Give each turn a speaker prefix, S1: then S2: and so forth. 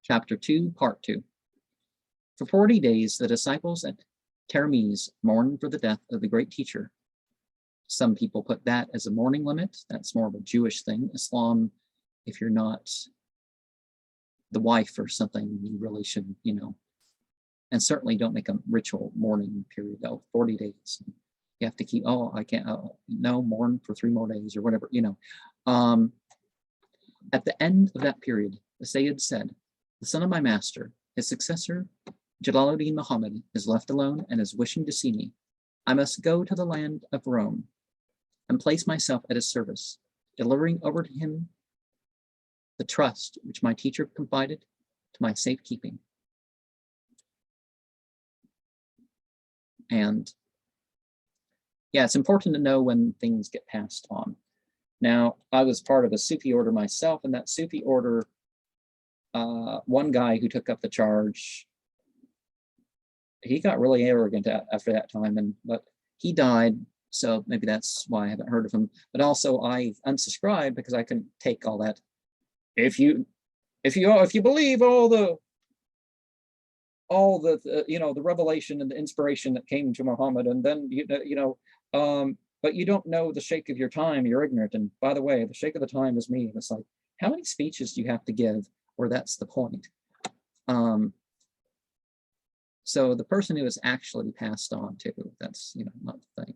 S1: Chapter 2, Part 2. For 40 days, the disciples at Termes mourned for the death of the great teacher. Some people put that as a mourning limit. That's more of a Jewish thing. Islam, if you're not the wife or something, you really should, and certainly don't make a ritual mourning period of 40 days. You have to keep, I can't, no, mourn for 3 more days or whatever, At the end of that period, the Sayyid said, the son of my master, his successor, Jalaluddin Muhammad, is left alone and is wishing to see me. I must go to the land of Rome and place myself at his service, delivering over to him the trust which my teacher confided to my safekeeping. And yeah, it's important to know when things get passed on. Now, I was part of a Sufi order myself, and that Sufi order, one guy who took up the charge, he got really arrogant after that time, but he died, so maybe that's why I haven't heard of him. But also, I unsubscribed because I couldn't take all that. If you believe all the the revelation and the inspiration that came to Muhammad, and then but you don't know the sheikh of your time, you're ignorant. And by the way, the sheikh of the time is me. And it's like, how many speeches do you have to give where that's the point? So the person who is actually passed on to, that's not the thing.